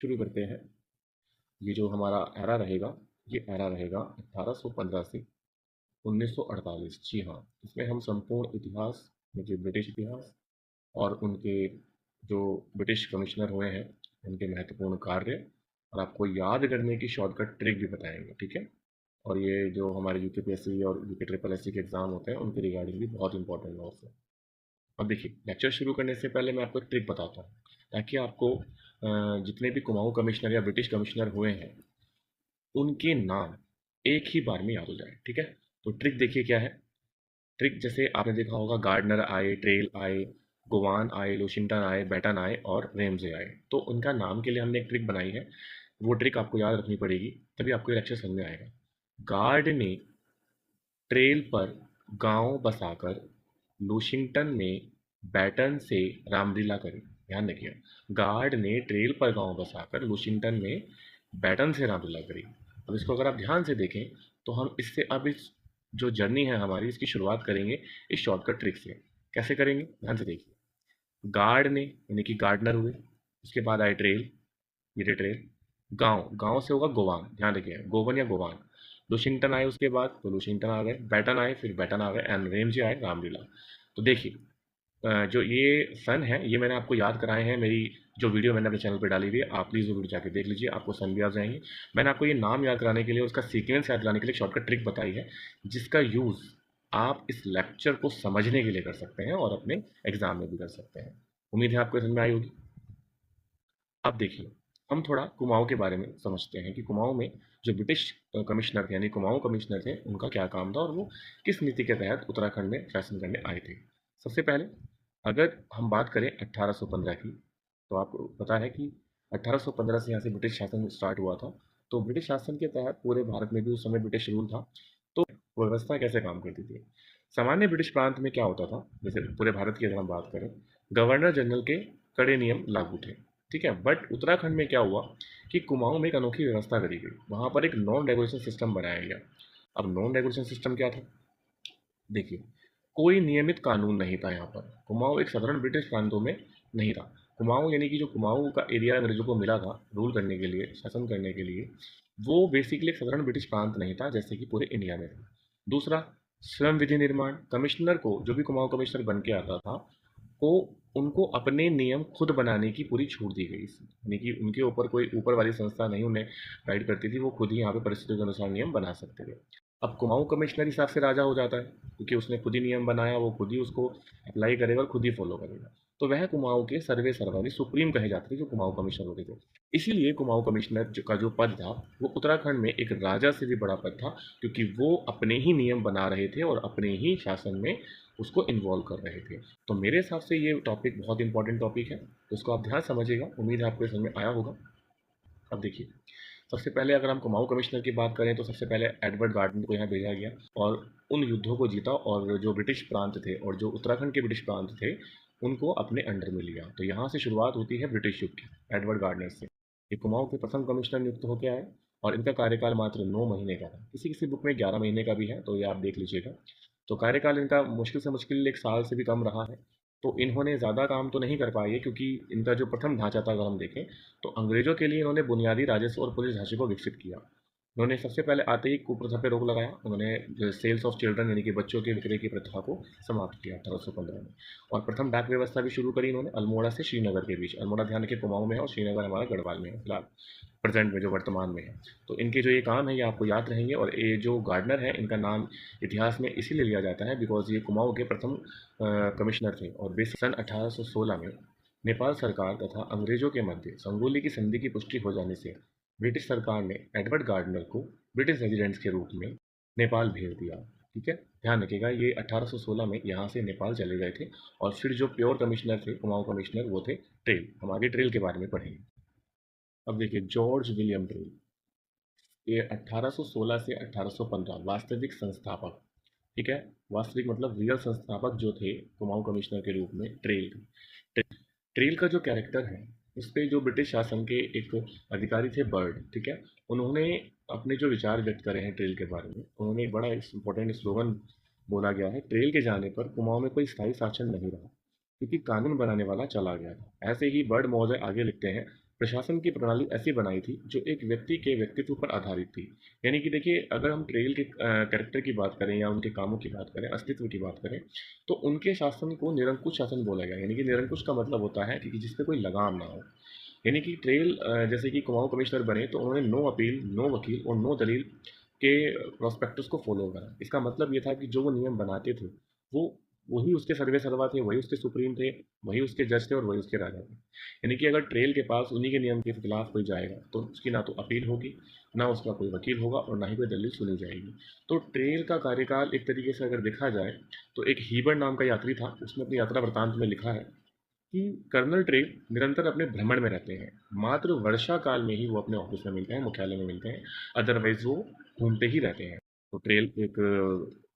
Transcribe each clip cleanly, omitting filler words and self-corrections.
शुरू करते हैं। ये जो हमारा एरा रहेगा, ये एरा रहेगा 1815 से 1948। जी हाँ, इसमें हम संपूर्ण इतिहास, जो ब्रिटिश इतिहास और उनके जो ब्रिटिश कमिश्नर हुए हैं, उनके महत्वपूर्ण कार्य और आपको याद करने की शॉर्टकट ट्रिक भी बताएंगे, ठीक है। और ये जो हमारे यूकेपीएससी और यूके ट्रिपल एससी के एग्जाम होते हैं, उनके रिगार्डिंग भी बहुत इंपॉर्टेंट नोट्स है। अब देखिए, लेक्चर शुरू करने से पहले मैं आपको एक ट्रिक बताता हूँ, ताकि आपको जितने भी कुमाऊं कमिश्नर या ब्रिटिश कमिश्नर हुए हैं, उनके नाम एक ही बार में याद हो जाए, ठीक है। तो ट्रिक देखिए क्या है। ट्रिक जैसे आपने देखा होगा, गार्डनर आए, ट्रेल आए, गोवान आए, लोशिंगटन आए, बैटन आए और रेम्जे आए। तो उनका नाम के लिए हमने एक ट्रिक बनाई है। वो ट्रिक आपको याद रखनी पड़ेगी, तभी आपको ये लेक्चर समझ में आएगा। गार्ड ने ट्रेल पर गांव बसाकर लूशिंगटन में बैटन से रामलीला करी। ध्यान रखिए, गार्ड ने ट्रेल पर गांव बसाकर लूशिंगटन में बैटन से रामलीला करी। अब इसको अगर आप ध्यान से देखें, तो हम इससे अब इस जो जर्नी है हमारी, इसकी शुरुआत करेंगे इस शॉर्टकट ट्रिक से। कैसे करेंगे, ध्यान से देखिए। गार्ड ने यानी कि गार्डनर हुए, उसके बाद आए ट्रेल, ये ट्रेल। गांव, गांव से होगा गोवान, ध्यान रखिए, गोवन या गोवान। लुशिंगटन आए उसके बाद, तो लुशिंगटन आ गए। बैटन आए, फिर बैटन आ गए, एंड रेमजे आए, रामलीला। तो देखिए, जो ये सन है, ये मैंने आपको याद कराए हैं। मेरी जो वीडियो मैंने अपने चैनल पे डाली हुई है, आप प्लीज़ वो वीडियो जाके देख लीजिए, आपको सन भी आ जाएंगे। मैंने आपको ये नाम याद कराने के लिए, उसका सीक्वेंस याद कराने के लिए शॉर्टकट ट्रिक बताई है, जिसका यूज़ आप इस लेक्चर को समझने के लिए कर सकते हैं और अपने एग्जाम में भी कर सकते हैं। उम्मीद है आपको समझ में आई होगी। अब देखिए, हम थोड़ा कुमाऊं के बारे में समझते हैं कि कुमाऊं में जो ब्रिटिश कमिश्नर थे, यानी कुमाऊं कमिश्नर थे, उनका क्या काम था और वो किस नीति के तहत उत्तराखंड में शासन करने आए थे। सबसे पहले अगर हम बात करें 1815 की, तो आपको पता है कि 1815 से यहाँ से ब्रिटिश शासन स्टार्ट हुआ था। तो ब्रिटिश शासन के तहत पूरे भारत में भी उस समय ब्रिटिश रूल था। तो व्यवस्था कैसे काम करती थी। सामान्य ब्रिटिश प्रांत में क्या होता था, जैसे पूरे भारत की अगर हम बात करें, गवर्नर जनरल के कड़े नियम लागू थे, ठीक है। बट उत्तराखंड में क्या हुआ कि कुमाऊं में एक अनोखी व्यवस्था करी गई, वहां पर एक नॉन रेगुलेशन सिस्टम बनाया गया। अब नॉन रेगुलेशन सिस्टम क्या था, देखिए, कोई नियमित कानून नहीं था यहाँ पर। कुमाऊं एक साधारण ब्रिटिश प्रांतों में नहीं था। कुमाऊं यानी कि जो कुमाऊं का एरिया अंग्रेजों को मिला था रूल करने के लिए, शासन करने के लिए, वो बेसिकली एक साधारण ब्रिटिश प्रांत नहीं था, जैसे कि पूरे इंडिया में था। दूसरा, स्वयं विधि निर्माण। कमिश्नर को, जो भी कुमाऊं कमिश्नर बन के आता था, को उनको अपने नियम खुद बनाने की पूरी छूट दी गई, यानी कि उनके ऊपर कोई ऊपर वाली संस्था नहीं उन्हें गाइड करती थी, वो खुद ही यहाँ पे परिस्थितियों के अनुसार नियम बना सकते थे। अब कुमाऊं कमिश्नर हिसाब से राजा हो जाता है, क्योंकि उसने खुद ही नियम बनाया, वो खुद ही उसको अप्लाई करेगा और खुद ही फॉलो करेगा। तो वह कुमाऊं के सर्वे सर्वानी सुप्रीम कहे जाते थे, जो कुमाऊं कमिश्नर होते थे। इसीलिए कुमाऊं कमिश्नर का जो पद था, वो उत्तराखंड में एक राजा से भी बड़ा पद था, क्योंकि वो अपने ही नियम बना रहे थे और अपने ही शासन में उसको इन्वॉल्व कर रहे थे। तो मेरे हिसाब से ये टॉपिक बहुत इंपॉर्टेंट टॉपिक है, तो इसको आप ध्यान समझिएगा। उम्मीद है आपको ये समझ में आया होगा। अब देखिए, सबसे पहले अगर हम कुमाऊं कमिश्नर की बात करें, तो सबसे पहले एडवर्ड गार्डन को यहाँ भेजा गया और उन युद्धों को जीता, और जो ब्रिटिश प्रांत थे और जो उत्तराखंड के ब्रिटिश प्रांत थे, उनको अपने अंडर में लिया। तो यहाँ से शुरुआत होती है ब्रिटिश युग की, एडवर्ड गार्डनर से। ये कुमाऊं के प्रथम कमिश्नर नियुक्त होकर आए और इनका कार्यकाल मात्र 9 महीने का था। किसी किसी बुक में 11 महीने का भी है, तो ये आप देख लीजिएगा। तो कार्यकाल इनका मुश्किल से मुश्किल 1 साल से भी कम रहा है। तो इन्होंने ज़्यादा काम तो नहीं कर पाए, क्योंकि इनका जो प्रथम ढांचा था अगर हम देखें, तो अंग्रेजों के लिए इन्होंने बुनियादी राजस्व और पुलिस ढांचे को विकसित किया। उन्होंने सबसे पहले आते ही कुप्रथा पर रोक लगाया। उन्होंने सेल्स ऑफ चिल्ड्रन यानी कि बच्चों के विक्रय की प्रथा को समाप्त किया 1815 में। और प्रथम डाक व्यवस्था भी शुरू करी इन्होंने, अल्मोड़ा से श्रीनगर के बीच। अल्मोड़ा ध्यान रखिए कुमाऊं में है और श्रीनगर हमारा गढ़वाल में है फिलहाल, प्रेजेंट में जो वर्तमान में है। तो इनके जो ये काम है, ये आपको याद रहेंगे। और ये जो गार्डनर है, इनका नाम इतिहास में इसीलिए लिया जाता है बिकॉज ये कुमाऊं के प्रथम कमिश्नर थे। और बेसिक सन 1816 में नेपाल सरकार तथा अंग्रेजों के मध्य संगोली की संधि की पुष्टि हो जाने से ब्रिटिश सरकार ने एडवर्ड गार्डनर को ब्रिटिश रेजिडेंट्स के रूप में नेपाल भेज दिया, ठीक है। ध्यान रखिएगा, ये 1816 में यहाँ से नेपाल चले गए थे। और फिर जो प्योर कमिश्नर थे, कुमाऊं कमिश्नर, वो थे ट्रेल। हम आगे ट्रेल के बारे में पढ़ेंगे। अब देखिए, जॉर्ज विलियम ट्रेल, ये 1816 से 1815 वास्तविक संस्थापक, ठीक है। वास्तविक मतलब रियल संस्थापक जो थे कुमाऊं कमिश्नर के रूप में, ट्रेल थे। ट्रेल का जो कैरेक्टर है, इस पे जो ब्रिटिश शासन के एक अधिकारी थे, बर्ड, ठीक है, उन्होंने अपने जो विचार व्यक्त करे हैं ट्रेल के बारे में, उन्होंने एक बड़ा इंपॉर्टेंट स्लोगन बोला गया है, ट्रेल के जाने पर कुमाऊं में कोई स्थायी शासन नहीं रहा, क्योंकि कानून बनाने वाला चला गया था। ऐसे ही बर्ड महोदय आगे लिखते हैं, प्रशासन की प्रणाली ऐसी बनाई थी जो एक व्यक्ति के व्यक्तित्व पर आधारित थी। यानी कि देखिए, अगर हम ट्रेल के कैरेक्टर की बात करें या उनके कामों की बात करें, अस्तित्व की बात करें, तो उनके शासन को निरंकुश शासन बोला गया। यानी कि निरंकुश का मतलब होता है कि जिस पे कोई लगाम ना हो। यानी कि ट्रेल जैसे कि कुमाऊं कमिश्नर बने तो उन्होंने नो अपील, नो वकील और नो दलील के प्रोस्पेक्टस को फॉलो करा। इसका मतलब ये था कि जो वो नियम बनाते थे, वो वही उसके सर्वे सर्वा थे, वही उसके सुप्रीम थे, वही उसके जज थे और वही उसके राजा थे। यानी कि अगर ट्रेल के पास उन्हीं के नियम के खिलाफ कोई जाएगा तो उसकी ना तो अपील होगी, ना उसका कोई वकील होगा और ना ही कोई दलील सुनी जाएगी। तो ट्रेल का कार्यकाल एक तरीके से अगर देखा जाए तो एक हीबर नाम का यात्री था, उसने अपनी यात्रा वृतांत में लिखा है कि कर्नल ट्रेल निरंतर अपने भ्रमण में रहते हैं। मात्र वर्षा काल में ही वो अपने ऑफिस में मिलते हैं, मुख्यालय में मिलते हैं। अदरवाइज वो घूमते ही रहते हैं। तो ट्रेल एक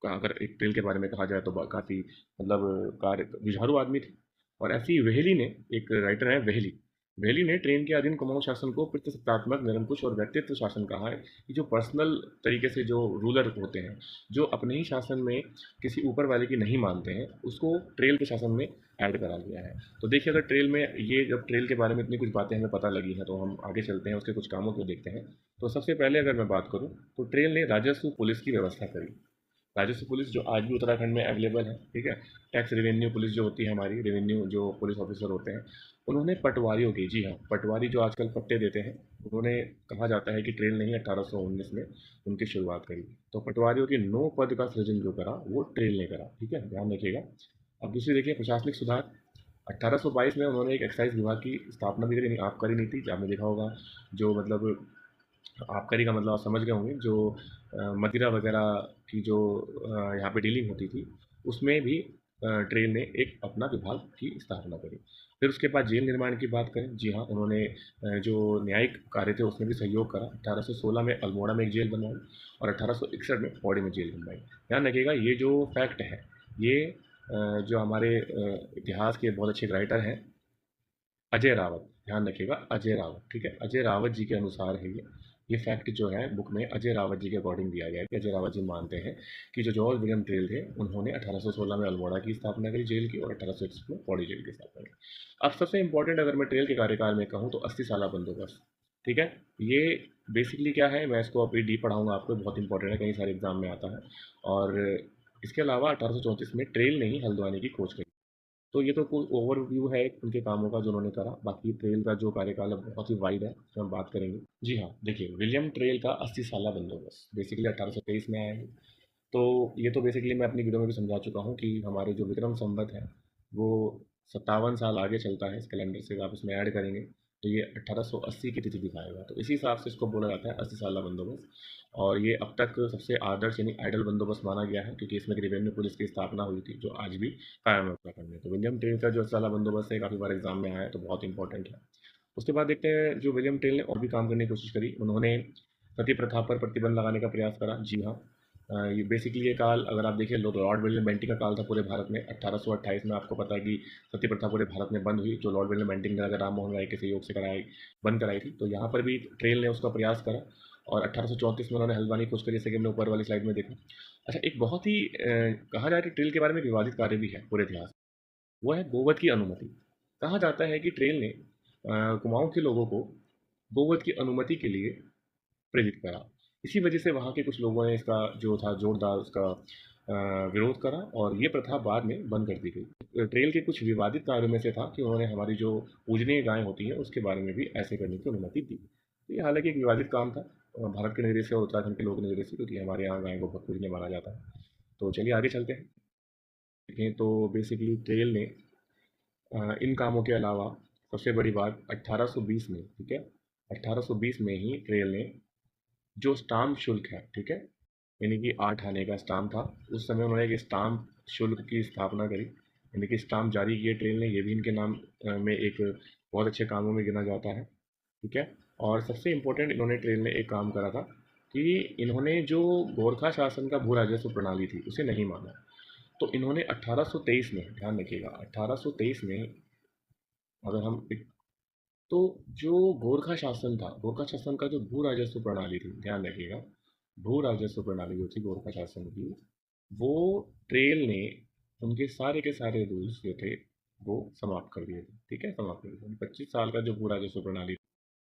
अगर एक ट्रेल के बारे में कहा जाए तो काफ़ी मतलब कार्य जुझारू आदमी थे। और ऐसी वेहली ने, एक राइटर है वेहली, वेहली ने ट्रेन के अधीन कुमाऊं शासन को प्रतिसत्तात्मक, निरंकुश और व्यक्तित्व शासन कहा है। कि जो पर्सनल तरीके से जो रूलर होते हैं, जो अपने ही शासन में किसी ऊपर वाले की नहीं मानते हैं, उसको ट्रेल के शासन में ऐड करा दिया है। तो देखिए, अगर ट्रेल में ये, जब ट्रेल के बारे में इतनी कुछ बातें हमें पता लगी हैं तो हम आगे चलते हैं, उसके कुछ कामों को देखते हैं। तो सबसे पहले अगर मैं बात करूँ तो ट्रेल ने राजस्व पुलिस की व्यवस्था करी। राजस्व पुलिस जो आज भी उत्तराखंड में अवेलेबल है, ठीक है। टैक्स रेवेन्यू पुलिस जो होती है, हमारी रेवेन्यू जो पुलिस ऑफिसर होते हैं, उन्होंने पटवारियों की, जी हाँ, पटवारी जो आजकल पट्टे देते हैं, उन्होंने, कहा जाता है कि ट्रेल ने ही 1819 में उनकी शुरुआत करी। तो पटवारियों के 9 पद का सृजन जो करा वो ट्रेल ने करा, ठीक है, ध्यान रखिएगा। अब दूसरी देखिए, प्रशासनिक सुधार। 1822 में उन्होंने एक एक्साइज विभाग की स्थापना भी करी, आबकारी नीति, आपने देखा होगा। जो मतलब आबकारी का मतलब आप समझ गए होंगे, जो मदिरा वगैरह की जो यहाँ पे डीलिंग होती थी, उसमें भी ट्रेल ने एक अपना विभाग की स्थापना करी। फिर उसके बाद जेल निर्माण की बात करें, जी हाँ, उन्होंने जो न्यायिक कार्य थे उसमें भी सहयोग करा। 1816 में अल्मोड़ा में एक जेल बनवाई और 1861 में पौड़ी में जेल बनवाई। ध्यान रखिएगा, ये जो फैक्ट है, ये जो हमारे इतिहास के बहुत अच्छे राइटर हैं, अजय रावत, ध्यान रखिएगा, अजय रावत, ठीक है, अजय रावत जी के अनुसार है ये फैक्ट जो है बुक में अजय रावत जी के अकॉर्डिंग दिया गया है कि अजय रावत जी मानते हैं कि जो जॉर्ज विलियम ट्रेल थे, उन्होंने 1816 में अल्मोड़ा की स्थापना करी जेल की और 1861 में पौड़ी जेल की स्थापना करी। अब सबसे इंपॉर्टेंट अगर मैं ट्रेल के कार्यकाल में कहूँ तो 80 साल बंदोबस्त, ठीक है। ये बेसिकली क्या है, मैं इसको अभी डीप पढ़ाऊंगा आपको, बहुत इंपॉर्टेंट है, कई सारे एग्जाम में आता है। और इसके अलावा 1834 में ट्रेल ने ही हल्द्वानी की खोज करी। तो ये तो कोई ओवरव्यू है उनके कामों का जो उन्होंने करा। बाकी ट्रेल का जो कार्यकाल है बहुत ही वाइड है, तो हम बात करेंगे। जी हाँ, देखिए, विलियम ट्रेल का 80 साल बंदोबस्त बेसिकली 1823 में आया है। तो ये तो बेसिकली मैं अपनी वीडियो में भी समझा चुका हूँ कि हमारे जो विक्रम संवत है वो 57 साल आगे चलता है। इस कैलेंडर से आप इसमें ऐड करेंगे तो ये 1880 की तिथि दिखाएगा। तो इसी हिसाब से इसको बोला जाता है 80 साल बंदोबस्त। और ये अब तक सबसे आदर्श यानी आइडल बंदोबस्त माना गया है, क्योंकि इसमें रेवेन्यू पुलिस की स्थापना हुई थी जो आज भी कायम है उत्तराखंड में। तो विलियम टेल का जो 80 साल बंदोबस्त है, काफ़ी बार एग्जाम में आया है, तो बहुत इंपॉर्टेंट है। उसके बाद देखते हैं, जो विलियम टेल ने और भी काम करने की कोशिश करी, उन्होंने सती प्रथा पर प्रतिबंध लगाने का प्रयास करा। जी हाँ, ये बेसिकली ये काल अगर आप देखिए, लॉर्ड विलियम बेंटिंग का काल था पूरे भारत में। 1828 में आपको पता है कि सती प्रथा पूरे भारत में बंद हुई, जो लॉर्ड विलियम बेंटिंग ने अगर राम मोहन राय के सहयोग से कराई, बंद कराई थी। तो यहाँ पर भी ट्रेल ने उसका प्रयास करा और 1834 में उन्होंने हल्द्वानी खोज करी, जैसे कि हमने ऊपर वाली स्लाइड में देखा। अच्छा, एक बहुत ही कहा जाए कि ट्रेल के बारे में विवादित कार्य भी है पूरे इतिहास, वो है गोवध की अनुमति। कहा जाता है कि ट्रेल ने कुमाऊं के लोगों को गोवध की अनुमति के लिए प्रेरित करा। इसी वजह से वहाँ के कुछ लोगों ने इसका जो था जोरदार उसका विरोध करा और ये प्रथा बाद में बंद कर दी गई। ट्रेल के कुछ विवादित कार्यों में से था कि उन्होंने हमारी जो पूजनीय गायें होती हैं उसके बारे में भी ऐसे करने की अनुमति दी। तो ये हालांकि एक विवादित काम था भारत के नज़रिए से और उत्तराखंड के लोगों के नज़रिए से, क्योंकि हमारे यहाँ गायों को बहुत पूजनीय माना जाता है। तो चलिए आगे चलते हैं। देखें तो बेसिकली ट्रेल ने इन कामों के अलावा सबसे बड़ी बात 1820 में, ठीक है, 1820 में ही ट्रेल ने जो स्टाम्प शुल्क है, ठीक है, यानी कि 8 आने का स्टाम्प था, उस समय उन्होंने एक स्टाम्प शुल्क की स्थापना करी, यानी कि स्टाम्प जारी किए ट्रेल ने। ये भी इनके नाम में एक बहुत अच्छे कामों में गिना जाता है, ठीक है। और सबसे इम्पोर्टेंट इन्होंने ट्रेल ने एक काम करा था कि इन्होंने जो गोरखा शासन का भू राजस्व प्रणाली थी उसे नहीं माना। तो इन्होंने 1823 में, ध्यान रखिएगा, 1823 में अगर हम तो जो गोरखा शासन था, गोरखा शासन का जो भू राजस्व प्रणाली थी, ध्यान रखिएगा, भू राजस्व प्रणाली जो थी गोरखा शासन की, वो ट्रेल ने उनके सारे के सारे रूल्स जो थे वो समाप्त कर दिए थे, ठीक है, समाप्त कर दिए थे। 25 साल का जो भू राजस्व प्रणाली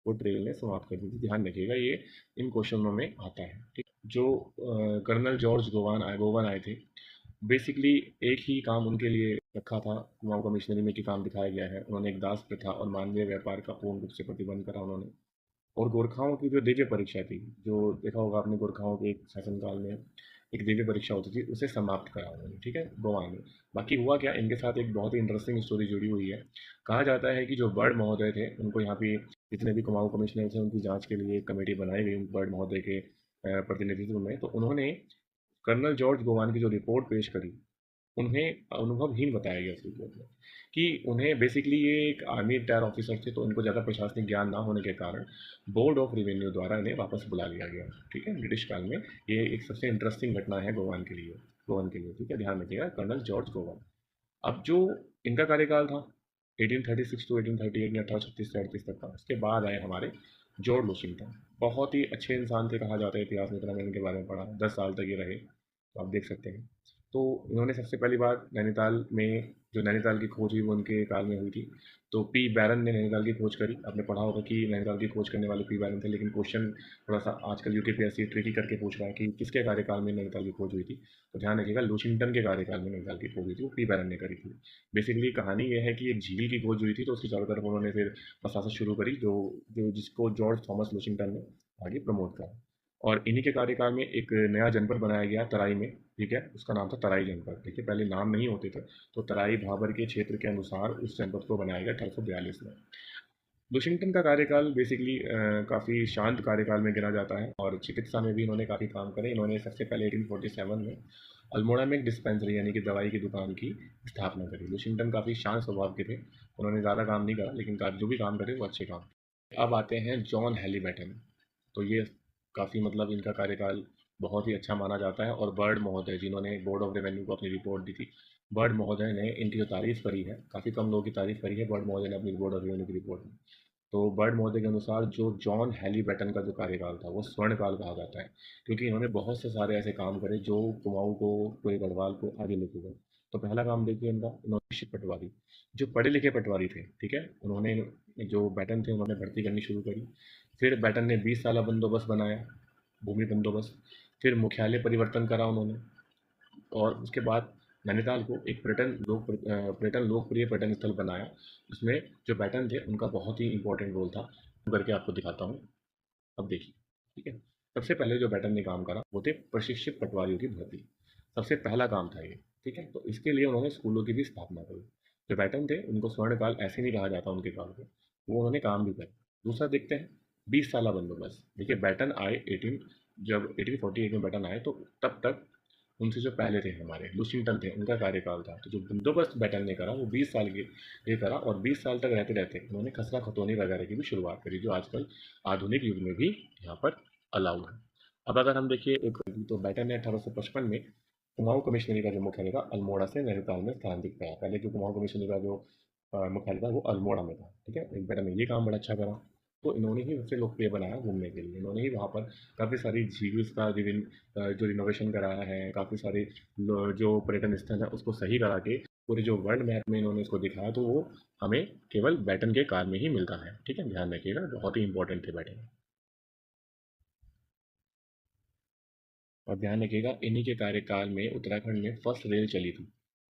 वो ट्रेल ने समाप्त कर दी थी। ध्यान रखिएगा ये इन क्वेश्चनों में आता है। ठीक, जो कर्नल जॉर्ज गोवन आए थे, बेसिकली एक ही काम उनके लिए रखा था, कुमाऊं का मिशनरी में कि काम दिखाया गया है। उन्होंने एक दास प्रथा और मानवीय व्यापार का पूर्ण रूप से प्रतिबंध करा उन्होंने। और गोरखाओं की जो दिव्य परीक्षा थी, जो देखा होगा आपने गोरखाओं के एक शासनकाल में एक दिव्य परीक्षा होती थी, उसे समाप्त करा उन्होंने। ठीक है, गोवा में। बाकी हुआ क्या, इनके साथ एक बहुत ही इंटरेस्टिंग स्टोरी जुड़ी हुई है। कहा जाता है कि जो बर्ड महोदय थे, उनको यहाँ पे जितने भी कुमाऊं कमिश्नर थे उनकी जांच के लिए एक कमेटी बनाई गई बर्ड महोदय के प्रतिनिधित्व में। तो उन्होंने कर्नल जॉर्ज गोवान की जो रिपोर्ट पेश करी, उन्हें अनुभवहीन बताया गया उस रिपोर्ट में, कि उन्हें बेसिकली ये एक आर्मी रिटायर ऑफिसर थे, तो इनको ज़्यादा प्रशासनिक ज्ञान ना होने के कारण बोर्ड ऑफ रेवेन्यू द्वारा इन्हें वापस बुला लिया गया। ठीक है, ब्रिटिश काल में ये एक सबसे इंटरेस्टिंग घटना है गोवन के लिए। ठीक है, ध्यान रखिएगा, कर्नल जॉर्ज गोवन। अब जो इनका कार्यकाल था 1836 टू 1838 या 1836 से 38 तक का, उसके बाद आए हमारे जॉर्ज वॉशिंगटन। बहुत ही अच्छे इंसान थे कहा जाता है इतिहास में, इतना मैंने इनके बारे में पढ़ा। 10 साल तक ये रहे, तो आप देख सकते हैं। तो इन्होंने सबसे पहली बार नैनीताल में, जो नैनीताल की खोज हुई वो उनके काल में हुई थी। तो पी बैरन ने नैनीताल की खोज करी। आपने पढ़ा होगा कि नैनीताल की खोज करने वाले पी बैरन थे, लेकिन क्वेश्चन थोड़ा सा आजकल यूकेपीएससी ट्रिकी करके पूछ रहा है कि किसके कार्यकाल में नैनीताल की खोज हुई थी। तो ध्यान रखिएगा, लूशिंगटन के कार्यकाल में नैनीताल की खोज हुई थी, वो पी बैरन ने करी थी। बेसिकली कहानी ये है कि एक झील की खोज हुई थी, तो उसकी चारों तरफ उन्होंने फिर वसाहत शुरू करी, जो जो जिसको जॉर्ज थॉमस लूशिंगटन ने आगे प्रमोट करा। और इन्हीं के कार्यकाल में एक नया जनपद बनाया गया तराई में। ठीक है, उसका नाम था तराई जनपद। देखिए, पहले नाम नहीं होते थे, तो तराई भाबर के क्षेत्र के अनुसार उस जनपद को बनाया गया 1842 में। वॉशिंगटन का कार्यकाल बेसिकली काफ़ी शांत कार्यकाल में गिना जाता है, और चिकित्सा में भी इन्होंने काफ़ी काम करे। इन्होंने सबसे पहले 1847 में अल्मोड़ा में एक डिस्पेंसरी यानी कि दवाई की दुकान की स्थापना करी। वॉशिंगटन काफ़ी शांत स्वभाव के थे, उन्होंने ज़्यादा काम नहीं करा, लेकिन जो भी काम करे वो अच्छे काम। अब आते हैं जॉन हैलीबर्टन। तो ये काफ़ी मतलब इनका कार्यकाल बहुत ही अच्छा माना जाता है। और बर्ड महोदय, जिन्होंने बोर्ड ऑफ रेवेन्यू को अपनी रिपोर्ट दी थी, बर्ड महोदय ने इनकी जो तारीफ करी है, काफ़ी कम लोगों की तारीफ करी है बर्ड महोदय ने अपनी बोर्ड ऑफ रेवेन्यू की रिपोर्ट में। तो बर्ड महोदय के अनुसार जो जॉन हैलीबर्टन का जो कार्यकाल था वो स्वर्ण काल कहा जाता है, क्योंकि इन्होंने बहुत से सारे ऐसे काम करे जो कुमाऊं को, पूरे गढ़वाल को आगे लेके गए। तो पहला काम देखिए इनका, इन्होंने शिप पटवारी, जो पढ़े लिखे पटवारी थे, ठीक है, उन्होंने जो बैटन थे उन्होंने भर्ती करनी शुरू करी। फिर बैटन ने 20 साल बंदोबस्त बनाया, भूमि बंदोबस्त। फिर मुख्यालय परिवर्तन करा उन्होंने। और उसके बाद नैनीताल को एक पर्यटन लोकप्रिय पर्यटन स्थल बनाया। इसमें जो बैटन थे उनका बहुत ही इंपॉर्टेंट रोल था, करके आपको दिखाता हूँ। अब देखिए, ठीक है, सबसे पहले जो बैटन ने काम करा वो थे प्रशिक्षित पटवारियों की भर्ती। सबसे पहला काम था ये। ठीक है, तो इसके लिए उन्होंने स्कूलों की भी स्थापना करी। जो बैटन थे उनको स्वर्णकाल ऐसे नहीं कहा जाता उनके काल को, वो उन्होंने काम भी करा। दूसरा देखते हैं, 20 साल बंदोबस्त। देखिए, बैटन आए जब 1848 में बैटन आए, तो तब तक उनसे जो पहले थे हमारे लुशिंगटन थे, उनका कार्यकाल था। तो जो बंदोबस्त बैटन ने करा वो 20 साल के लिए करा, और 20 साल तक रहते रहते उन्होंने खसरा खतौनी वगैरह की भी शुरुआत करी, जो आजकल आधुनिक युग में भी यहाँ पर अलाउड है। अब अगर हम देखिए एक, तो बैटन ने 1855 में कुमाऊं कमिश्नरी का जो मुख्यालय था अल्मोड़ा से नैनीताल में स्थानांतरित किया। पहले जो कुमाऊं कमिश्नरी का जो मुख्यालय था वो अल्मोड़ा में था। ठीक है, एक बैटन ने ये काम बड़ा अच्छा करा, तो इन्होंने ही सबसे लोकप्रिय बनाया घूमने के लिए। इन्होंने ही वहाँ पर काफ़ी सारी झील का जो रिनोवेशन कराया है, काफ़ी सारे जो पर्यटन स्थल है उसको सही करा के पूरे जो वर्ल्ड मैप में इन्होंने इसको दिखाया, तो वो हमें केवल बैटन के काल में ही मिलता है। ठीक है, ध्यान रखिएगा, बहुत ही इंपॉर्टेंट थे बैटन। और ध्यान रखिएगा, इन्हीं के कार्यकाल में उत्तराखंड में फर्स्ट रेल चली थी।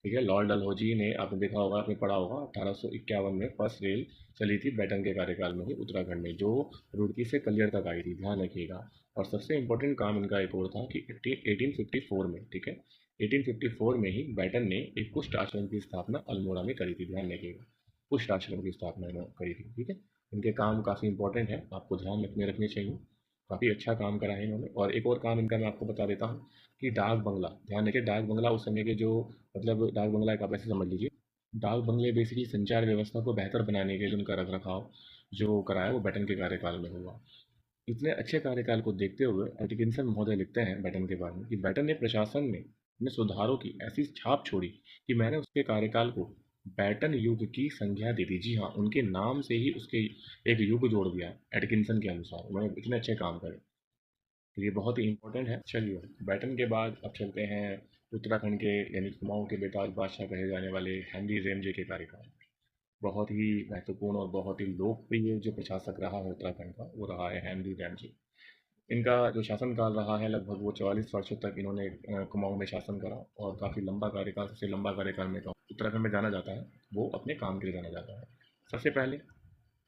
ठीक है, लॉर्ड डलहौजी ने, आपने देखा होगा, आपने पढ़ा होगा, 1851 में फर्स्ट रेल चली थी बैटन के कार्यकाल में ही उत्तराखंड में, जो रुड़की से कलियर तक आई थी। ध्यान रखिएगा। और सबसे इंपॉर्टेंट काम इनका एक और था कि 1854 में, ठीक है, 1854 में ही बैटन ने एक कुष्ठ आश्रम की स्थापना अल्मोड़ा में करी थी। ध्यान रखिएगा, कुष्ठ आश्रम की स्थापना इन्होंने करी थी। ठीक है, इनके काम काफ़ी इंपॉर्टेंट है, आपको ध्यान रखने चाहिए। काफ़ी अच्छा काम करा है इन्होंने। और एक और काम इनका मैं आपको बता देता हूँ, कि डाक बंगला, ध्यान रखिए, डाक बंगला उस समय के जो, मतलब डाक बंगला एक आप ऐसे समझ लीजिए, डाक बंगले बेसिकली संचार व्यवस्था को बेहतर बनाने के लिए उनका रख रखाव जो कराया वो बैटन के कार्यकाल में हुआ। इतने अच्छे कार्यकाल को देखते हुए एटकिंसन महोदय लिखते हैं बैटन के बारे में कि बैटन ने प्रशासन में अपने सुधारों की ऐसी छाप छोड़ी कि मैंने उसके कार्यकाल को बैटन युग की संज्ञा दे दी। जी हाँ, उनके नाम से ही उसके एक युग जोड़ दिया एटकिंसन के अनुसार। उन्होंने इतने अच्छे काम करे, तो ये बहुत ही इंपॉर्टेंट है। चलिए, बैटन के बाद अब चलते हैं उत्तराखंड के, यानी कुमाऊं के बेताज बादशाह कहे जाने वाले हेनरी रेमजे के कार्यकाल। बहुत ही महत्वपूर्ण और बहुत ही लोकप्रिय जो प्रशासक रहा है उत्तराखंड का, वो रहा है हेनरी रैमजे। इनका जो शासनकाल रहा है लगभग वो 44 वर्षों तक इन्होंने कुमाऊं में शासन करा, और काफ़ी लंबा कार्यकाल, सबसे लंबा कार्यकाल में उत्तराखंड में जाना जाता है वो अपने काम के लिए जाना जाता है। सबसे पहले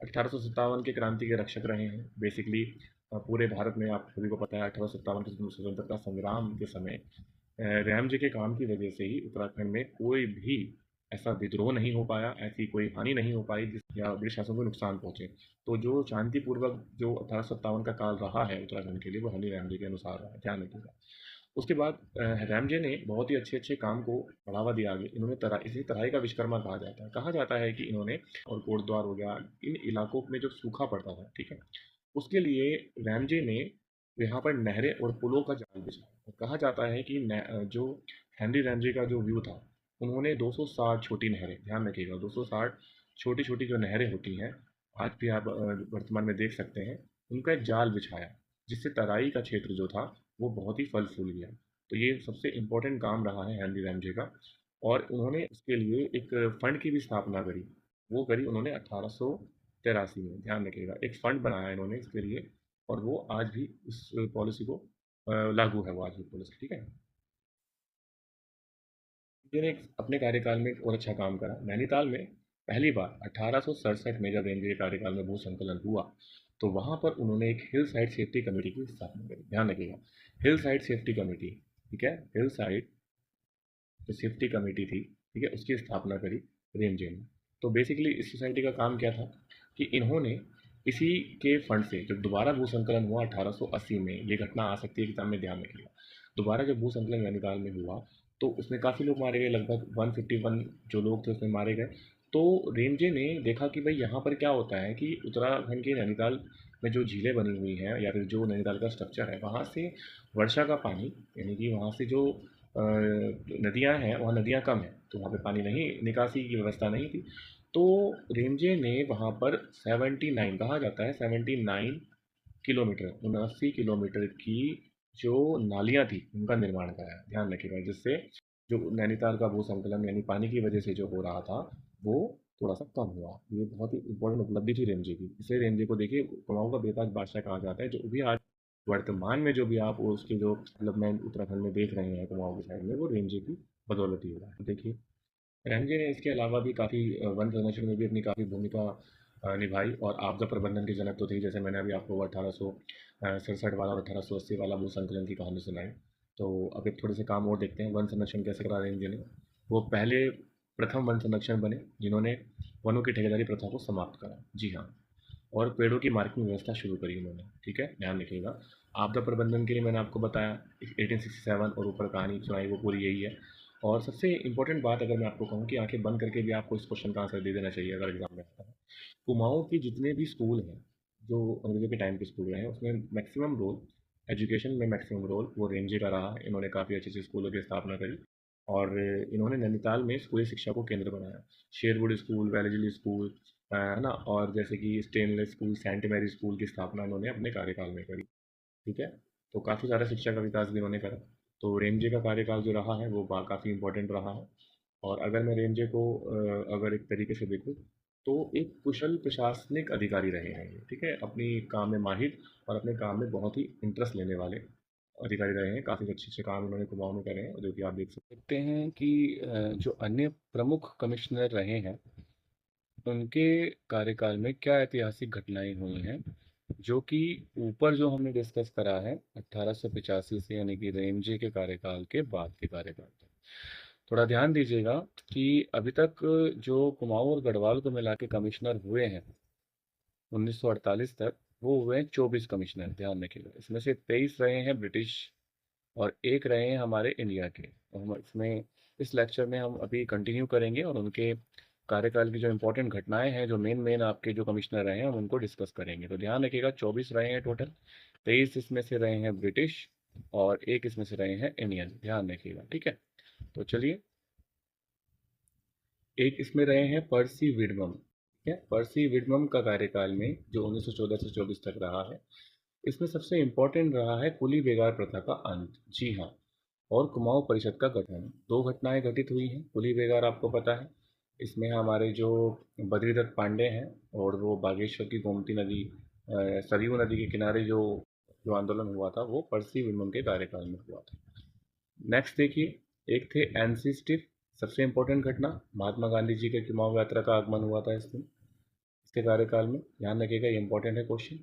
1857 के क्रांति के रक्षक रहे हैं बेसिकली। पूरे भारत में आप सभी को पता है 1857 के स्वतंत्रता संग्राम के समय रैम जी के काम की वजह से ही उत्तराखंड में कोई भी ऐसा विद्रोह नहीं हो पाया, ऐसी कोई हानि नहीं हो पाई जिस या ब्रिटिश शासन को नुकसान पहुंचे। तो जो शांतिपूर्वक जो 1857 का काल रहा है उत्तराखंड के लिए, वो हनी रैमजे के अनुसार रहा है, ध्यान रखिएगा। उसके बाद रैमजे ने बहुत ही अच्छे अच्छे काम को बढ़ावा दिया आगे। इन्होंने इसी तराई का विश्वकर्मा कहा जाता है कि इन्होंने, और कोटद्वार हो गया, इन इलाकों में जो सूखा पड़ता था, ठीक है, उसके लिए रैमजे ने यहाँ पर नहरें और पुलों का जाल बिछा। और कहा जाता है कि जो हेनरी रैमजे का जो व्यू था, उन्होंने 260 छोटी नहरें, ध्यान रखिएगा, 260 छोटी छोटी जो नहरें होती हैं, आज भी आप वर्तमान में देख सकते हैं, उनका एक जाल बिछाया, जिससे तराई का क्षेत्र जो था वो बहुत ही फल फूल गया। तो ये सबसे इम्पोर्टेंट काम रहा है हेनरी रैमजे का। और उन्होंने उसके लिए एक फंड की भी स्थापना करी। वो करी उन्होंने 1883 में, ध्यान रखिएगा, एक फंड बनाया इन्होंने इसके लिए। और वो आज भी इस पॉलिसी को लागू है, वो आज भी पॉलिसी, ठीक है। ने अपने कार्यकाल में एक और अच्छा काम करा। नैनीताल में पहली बार 1867 में जब रेंज के कार्यकाल में भू संकलन हुआ, तो वहाँ पर उन्होंने एक हिल साइड सेफ्टी कमेटी की स्थापना करी, ध्यान रखिएगा, हिल साइड सेफ्टी कमेटी, ठीक है, हिल साइड जो सेफ्टी कमेटी थी, ठीक है, उसकी स्थापना करी रेंजे ने। तो बेसिकली इस सोसाइटी का काम क्या था कि इन्होंने इसी के फंड से, जब दोबारा भू संकलन हुआ 1880 में, ये घटना आ सकती है एग्जाम में, ध्यान रखिएगा, दोबारा जब भू संकलन नैनीताल में हुआ, तो उसमें काफ़ी लोग मारे गए, लगभग 151 जो लोग थे उसमें मारे गए। तो रेंजे ने देखा कि भाई यहाँ पर क्या होता है कि उत्तराखंड के नैनीताल में जो झीलें बनी हुई हैं, या फिर जो नैनीताल का स्ट्रक्चर है, वहाँ से वर्षा का पानी, यानी कि वहाँ से जो नदियाँ हैं, वहाँ नदियाँ कम हैं, तो वहाँ पे पानी नहीं, निकासी की व्यवस्था नहीं थी। तो रेंजे ने वहाँ पर 79, कहा जाता है 79 किलोमीटर, 79 किलोमीटर की जो नालियाँ थी उनका निर्माण कराया, ध्यान रखिएगा, जिससे जो नैनीताल का भू संकलन यानी पानी की वजह से जो हो रहा था, वो थोड़ा सा कम हुआ। ये बहुत ही इंपॉर्टेंट उपलब्धि थी रेंजे की। इसलिए रेंजे को देखिए कुमाऊं का बेताज बादशाह कहा जाता है। जो भी आज वर्तमान में जो भी आप उसके जो डेवलपमेंट उत्तराखंड में देख रहे हैं कुमाऊं की साइड में, वो रेंजे की बदौलत ही हुआ है। देखिए रैमजे ने इसके अलावा भी काफ़ी वन संरक्षण में भी अपनी काफ़ी भूमिका निभाई, और आपदा प्रबंधन के जनक तो थे। जैसे मैंने अभी आपको 1867 वाला और 1880 वाला भू संकलन की कहानी सुनाई। तो अब एक थोड़े से काम और देखते हैं, वन संरक्षण कैसे करा रेंजे ने। वो पहले प्रथम वन संरक्षण बने जिन्होंने वनों की ठेकेदारी प्रथा को समाप्त करा, जी हाँ, और पेड़ों की मार्किंग व्यवस्था शुरू करी उन्होंने, ठीक है, ध्यान रखिएगा। आपदा प्रबंधन के लिए मैंने आपको बताया 1867 और ऊपर कहानी सुनाई, वो पूरी यही है। और सबसे इंपॉर्टेंट बात अगर मैं आपको कहूँ कि आंखें बंद करके भी आपको इस क्वेश्चन का आंसर दे देना चाहिए अगर एग्जाम में आता है। कुमाऊं के जितने भी स्कूल हैं, जो अंग्रेजों के टाइम के स्कूल रहे हैं, उसमें मैक्सिमम रोल, एजुकेशन में मैक्सिमम रोल वो रेंजे का रहा। इन्होंने काफ़ी अच्छे अच्छे स्कूलों की स्थापना करी, और इन्होंने नैनीताल में स्कूली शिक्षा को केंद्र बनाया। शेरवुड स्कूल, वैलीजिली स्कूल, है ना, और जैसे कि स्टेनलेस स्कूल, सेंट मैरी स्कूल की स्थापना इन्होंने अपने कार्यकाल में करी, ठीक है। तो काफ़ी सारा शिक्षा का विकास भी इन्होंने करा। तो रेमजे का कार्यकाल जो रहा है वो काफ़ी इंपॉर्टेंट रहा है। और अगर मैं रेमजे को अगर एक तरीके से देखूँ, तो एक कुशल प्रशासनिक अधिकारी रहे हैं ये, ठीक है, अपनी काम में माहिर और अपने काम में बहुत ही इंटरेस्ट लेने वाले अधिकारी रहे हैं। काफ़ी अच्छे अच्छे काम उन्होंने कुमाऊं में करे हैं, जो कि आप देखते हैं कि जो अन्य प्रमुख कमिश्नर रहे हैं, उनके कार्यकाल में क्या ऐतिहासिक घटनाएं हुई हैं, जो कि ऊपर जो हमने डिस्कस करा है 1885 से, यानी कि रेमजे के कार्यकाल के बाद के कार्यकाल तक। थोड़ा ध्यान दीजिएगा कि अभी तक जो कुमाऊं और गढ़वाल को मिला के कमिश्नर हुए हैं 1948 तक, वो हुए हैं 24 कमिश्नर, ध्यान रखिएगा। इसमें से 23 रहे हैं ब्रिटिश और एक रहे हैं हमारे इंडिया के। और हम इसमें इस लेक्चर में हम अभी कंटिन्यू करेंगे और उनके कार्यकाल की जो इंपॉर्टेंट घटनाएं हैं, जो मेन मेन आपके जो कमिश्नर रहे हैं, हम उनको डिस्कस करेंगे। तो ध्यान रखिएगा 24 रहे हैं टोटल, 23 इसमें से रहे हैं ब्रिटिश और एक इसमें से रहे हैं इंडियन, ध्यान रखिएगा, ठीक है। तो चलिए, एक इसमें रहे हैं पर्सी विडमम, ठीक है। पर्सी विडमम का कार्यकाल में जो 1914 से 24 तक रहा है, इसमें सबसे इम्पोर्टेंट रहा है कुली बेगार प्रथा का अंत, जी हाँ, और कुमाऊं परिषद का गठन। दो घटनाएं घटित हुई हैं। कुली बेगार आपको पता है, इसमें हमारे जो बद्रीदत्त पांडे हैं और वो बागेश्वर की गोमती नदी सरयू नदी के किनारे जो जो आंदोलन हुआ था वो पर्सी विमन के कार्यकाल में हुआ था। नेक्स्ट देखिए, एक थे एनसी स्टिफ, सबसे इंपॉर्टेंट घटना, महात्मा गांधी जी के कुमाऊं यात्रा का आगमन हुआ था इसमें, इसके कार्यकाल में, ध्यान रखिएगा ये इंपॉर्टेंट है क्वेश्चन।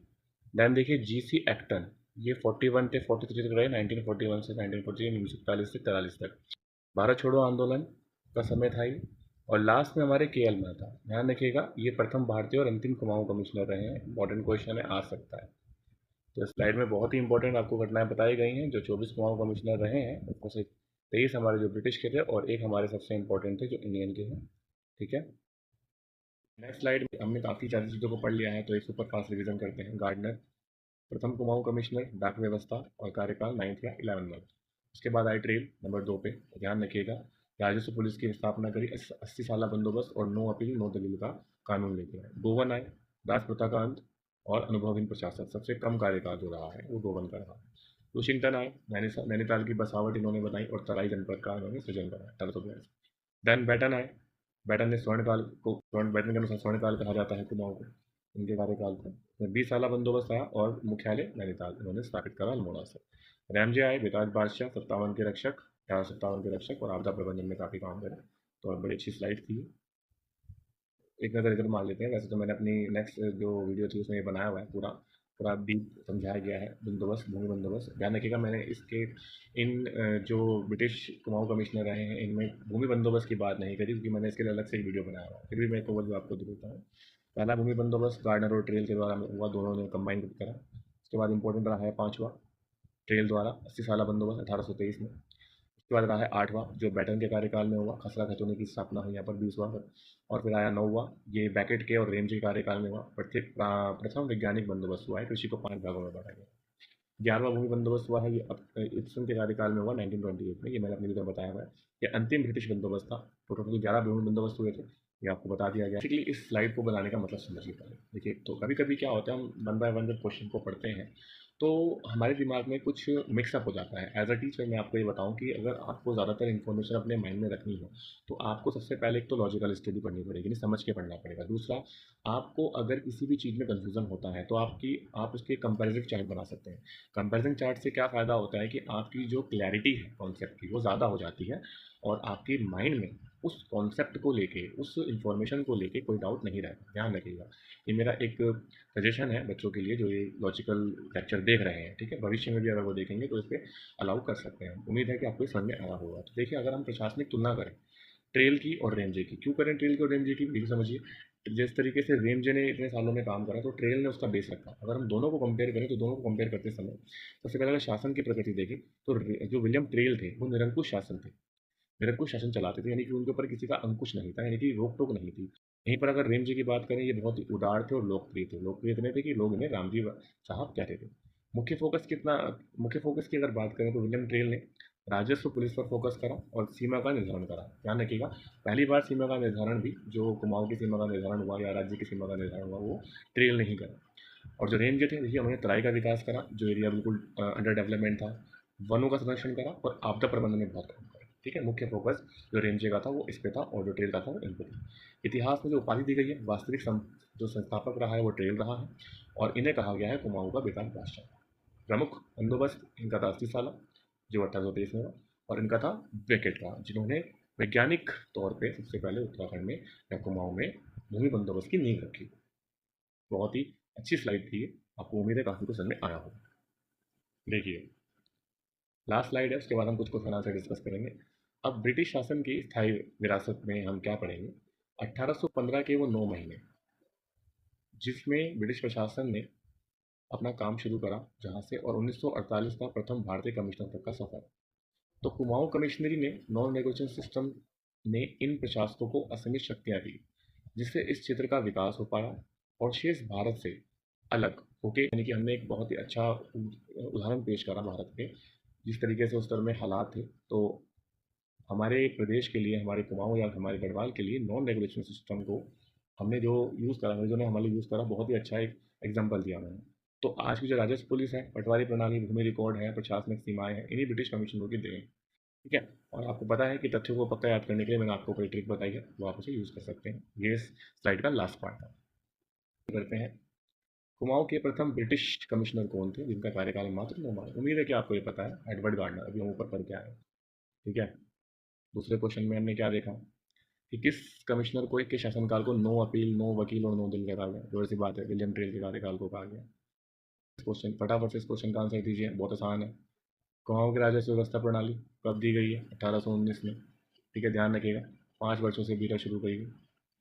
देन देखिए जीसी एक्टन, ये 41 से 43 तक रहे, 1941 से 1943, 1941 से 43 तक भारत छोड़ो आंदोलन का समय था ये। और लास्ट में हमारे के एल मेहता, ध्यान रखिएगा ये प्रथम भारतीय और अंतिम कुमाऊं कमिश्नर रहे हैं, इंपॉर्टेंट क्वेश्चन है, आ सकता है। तो स्लाइड में बहुत ही इंपॉर्टेंट आपको घटनाएं बताई गई हैं। जो 24 कुमाऊं कमिश्नर रहे हैं उसमें से 23 हमारे जो ब्रिटिश के थे और एक हमारे सबसे इंपॉर्टेंट थे जो इंडियन के हैं। ठीक है, नेक्स्ट स्लाइड में हमने काफ़ी सारी चीज़ों को पढ़ लिया है तो एक सुपर फास्ट रिविजन करते हैं। गार्डनर, प्रथम कुमाऊं कमिश्नर, डाक व्यवस्था और कार्यकाल 9th या 11 मंथ। उसके बाद आई ट्रेल नंबर 2 पे, ध्यान रखिएगा, राजस्व पुलिस की स्थापना करी, 80 साल बंदोबस्त और नो अपील नो दलील का कानून लेके आए। गोवन आए, दास प्रथा का अंत और अनुभवहीन प्रशासन, सबसे कम कार्यकाल जो रहा है वो गोवन का रहा। वॉशिंगटन आए, नैनीताल की बसावट इन्होंने बनाई और तराई जनपद का इन्होंने सृजन कराया 1842। देन बैटन आए, बैटन ने स्वर्णकाल को, स्वर्ण बैटन के अनुसार स्वर्णकाल कहा जाता है कुमाऊं को, इनके कार्यकाल को। 20 साल बंदोबस्त आया और मुख्यालय नैनीताल इन्होंने स्थापित करा अल्मोड़ा से। रैमजे आए, बेताज बादशाह, 57 के रक्षक, 57 के रक्षक और आपदा प्रबंधन में काफ़ी काम करे। तो बड़ी अच्छी स्लाइड थी, एक नज़र इधर मार लेते हैं। वैसे तो मैंने अपनी नेक्स्ट जो वीडियो थी उसमें ये बनाया हुआ है, पूरा पूरा डीप समझाया गया है बंदोबस्त, भूमि बंदोबस्त। ध्यान रखिएगा मैंने इसके इन जो ब्रिटिश कुमाऊं कमिश्नर रहे हैं इनमें भूमि बंदोबस्त की बात नहीं करी क्योंकि मैंने इसके लिए अलग से एक वीडियो बनाया हुआ है, फिर भी मैं एक ओवरव्यू आपको दे देता हूँ। पहला भूमि बंदोबस्त गार्डनर और ट्रेल के द्वारा हुआ, दोनों ने कंबाइन करा। उसके बाद इंपॉर्टेंट रहा है पाँचवा, ट्रेल द्वारा 80 साल बंदोबस्त 1823 में। उसके बाद रहा है आठवां जो बैटन के कार्यकाल में हुआ, खसरा खतौनी की स्थापना हुई यहाँ पर 20वां। और फिर आया नौवां, ये बैकेट के और रेमजे के कार्यकाल में हुआ, प्रथम वैज्ञानिक बंदोबस्त हुआ है, कृषि को 5 भागों में बांटा गया। 11वां भूमि बंदोबस्त हुआ है, ये इब्सन के कार्यकाल में हुआ 1928 में, ये मैंने अपनी वीडियो में बताया हुआ है। ये अंतिम ब्रिटिश बंदोबस्त था, तो टोटल 11 भूमि बंदोबस्त हुए थे, ये आपको बता दिया गया। बेसिकली इस स्लाइड को बनाने का मतलब समझिए पहले। देखिए तो कभी कभी क्या होता है, हम वन बाय वन जब क्वेश्चन को पढ़ते हैं तो हमारे दिमाग में कुछ मिक्सअप हो जाता है। एज अ टीचर मैं आपको ये बताऊं कि अगर आपको ज़्यादातर इन्फॉर्मेशन अपने माइंड में रखनी हो तो आपको सबसे पहले एक तो लॉजिकल स्टडी पढ़नी पड़ेगी, नहीं समझ के पढ़ना पड़ेगा। दूसरा, आपको अगर किसी भी चीज़ में कन्फ्यूज़न होता है तो आप उसके कंपैरेटिव चार्ट बना सकते हैं। कंपैरिजन चार्ट से क्या फ़ायदा होता है कि आपकी जो क्लैरिटी है कॉन्सेप्ट की वो ज़्यादा हो जाती है और आपके माइंड में उस कॉन्सेप्ट को लेके, उस इन्फॉर्मेशन को लेके कोई डाउट नहीं रहता। ध्यान रखिएगा, ये मेरा एक सजेशन है बच्चों के लिए जो ये लॉजिकल लेक्चर देख रहे हैं। ठीक है, भविष्य में भी अगर वो देखेंगे तो इस पर अलाउ कर सकते हैं। उम्मीद है कि आपको समझ में आया होगा। तो देखिए, अगर हम प्रशासनिक तुलना करें ट्रेल की और रेमजे की, क्यों करें ट्रेल की और रेमजे की, ये भी समझिए। जिस तरीके से रेमजे ने इतने सालों में काम करा तो ट्रेल ने उसका बेस रखा। अगर हम दोनों को कंपेयर करें तो दोनों को कंपेयर करते समय सबसे पहले अगर शासन की प्रकृति देखें तो जो विलियम ट्रेल थे वो निरंकुश शासन थे, निरंकुश शासन चलाते थे, यानी कि उनके ऊपर किसी का अंकुश नहीं था, यानी कि रोक टोक नहीं थी। यहीं पर अगर रेमजे की बात करें, ये बहुत ही उदार थे और लोकप्रिय थे। लोकप्रिय इतने थे कि लोग इन्हें रामजी साहब कहते थे। मुख्य फोकस कितना, मुख्य फोकस की अगर बात करें तो विलियम ट्रेल ने राजस्व पुलिस पर फोकस करा और सीमा का निर्धारण करा। ध्यान रखिएगा, पहली बार सीमा का निर्धारण भी, जो कुमाऊं की सीमा का निर्धारण हुआ या राज्य की सीमा का निर्धारण हुआ, वो ट्रेल नहीं करा। और जो रेंज थे, देखिए उन्होंने तराई का विकास करा, जो एरिया बिल्कुल अंडर डेवलपमेंट था, वनों का संरक्षण करा और आपदा प्रबंधन में बहुत काम करा। ठीक है, मुख्य फोकस जो रेंजे का था वो इस पे था और जो ट्रेल का था वो इन पे था। इतिहास में जो उपाधि दी गई है, वास्तविक जो संस्थापक रहा है वो ट्रेल रहा है और इन्हें कहा गया है कुमाऊं का बेताज बादशाह। प्रमुख बंदोबस्त इनका था 80 साल, जो 1823 में हुआ, और इनका था ब्रैकेट का, जिन्होंने वैज्ञानिक तौर पे सबसे पहले उत्तराखंड में या कुमाऊं में भूमि बंदोबस्त की नींव रखी। बहुत ही अच्छी स्लाइड थी, आपको उम्मीद है काफ़ी कुछ समझ में आया होगा। देखिए लास्ट स्लाइड है, उसके बाद हम कुछ क्वेश्चन आंसर डिस्कस करेंगे। अब ब्रिटिश शासन की स्थायी विरासत में हम क्या पढ़ेंगे, 1815 के वो 9 महीने जिसमें ब्रिटिश प्रशासन ने अपना काम शुरू करा जहाँ से, और 1948 का प्रथम भारतीय कमिश्नर तक का सफर। तो कुमाऊं कमिश्नरी ने नॉन नेगोशिएशन सिस्टम ने इन प्रशासकों को असीमित शक्तियाँ दी, जिससे इस क्षेत्र का विकास हो पाया और शेष भारत से अलग होके, यानी कि हमने एक बहुत ही अच्छा उदाहरण पेश करा भारत के, जिस तरीके से उस तरह में हालात थे। तो हमारे प्रदेश के लिए, हमारे कुमाऊं या हमारे गढ़वाल के लिए नॉन रेगुलेशन सिस्टम को हमने जो यूज़ करा, अंग्रेजों ने हमारे यूज़ करा, बहुत ही अच्छा एक एग्जाम्पल दिया मैंने। तो आज की जो राजस्व पुलिस है, पटवारी प्रणाली, भूमि रिकॉर्ड है, प्रशासनिक सीमाएं हैं, इन्हीं ब्रिटिश कमिश्नरों की देन। ठीक है। और आपको पता है कि तथ्यों को पक्का याद करने के लिए मैंने आपको कोई ट्रिक बताई है, वो आप उसे यूज़ कर सकते हैं। ये इस स्लाइड का लास्ट पार्ट है। करते हैं। कुमाऊं के प्रथम ब्रिटिश कमिश्नर कौन थे जिनका कार्यकाल मात्र 9 माह? उम्मीद है कि आपको ये पता है, एडवर्ड गार्डनर। अभी हम ऊपर पढ़ के आए हैं। ठीक है। दूसरे क्वेश्चन में हमने क्या देखा कि किस कमिश्नर को के शासनकाल को नो अपील, नो वकील और नो दिन का कहा गया? जोर सी बात है, विलियम ट्रेल के कार्यकाल को कहा गया। क्वेश्चन फटाफट से इस क्वेश्चन का आंसर दीजिए, बहुत आसान है। कुमाऊं की राजस्व व्यवस्था प्रणाली कब दी गई है? 1819 में। ठीक है, ध्यान रखिएगा। 5 वर्षों से बीता शुरू हुई।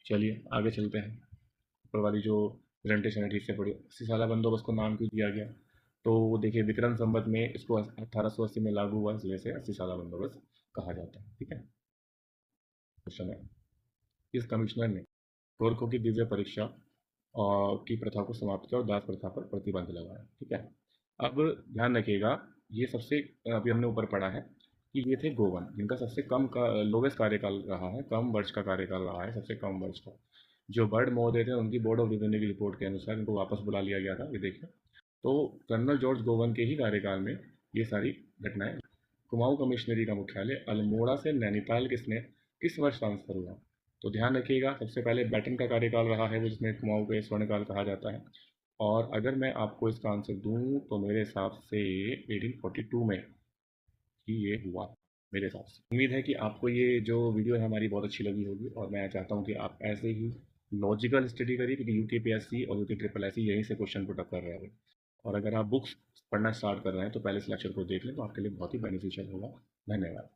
चलिए आगे चलते हैं। ऊपर वाली जो प्रेजेंटेशन है ठीक से पढ़िए। 80 साल बंदोबस्त को नाम क्यों दिया गया? तो देखिए, विक्रम संवत में इसको 1880 में लागू हुआ, इसलिए से 80 साल बंदोबस्त कहा जाता है। ठीक है। क्वेश्चन है, इस कमिश्नर ने गोरखों की दिव्य परीक्षा की प्रथा को समाप्त किया और दास प्रथा पर प्रतिबंध लगाया। ठीक है। अब ध्यान रखिएगा, ये सबसे अभी हमने ऊपर पढ़ा है कि ये थे गोवन जिनका सबसे कम का लोवेस्ट कार्यकाल रहा है, कम वर्ष का कार्यकाल रहा है, सबसे कम वर्ष का। जो बर्ड महोदय थे उनकी बोर्ड ऑफ रिवेन्यू की रिपोर्ट के अनुसार इनको वापस बुला लिया गया था, ये देखिए। तो कर्नल जॉर्ज गोवन के ही कार्यकाल में ये सारी घटनाएं। कुमाऊं कमिश्नरी का मुख्यालय अल्मोड़ा से नैनीताल किस वर्ष ट्रांसफर हुआ? तो ध्यान रखिएगा, सबसे पहले बैटन का कार्यकाल रहा है वो, जिसमें कुमाऊं के स्वर्णकाल कहा जाता है। और अगर मैं आपको इसका आंसर दूं तो मेरे हिसाब से 1842 में ही ये हुआ, मेरे हिसाब से। उम्मीद है कि आपको ये जो वीडियो है हमारी बहुत अच्छी लगी होगी, और मैं चाहता हूँ कि आप ऐसे ही लॉजिकल स्टडी करिए, क्योंकि यूकेपीएससी और यूके ट्रिपल एस यहीं से क्वेश्चन पुट अप कर रहे हैं। और अगर आप बुक्स पढ़ना स्टार्ट कर रहे हैं तो पहले इस लेक्चर को देख लें, तो आपके लिए बहुत ही बेनिफिशियल होगा। धन्यवाद।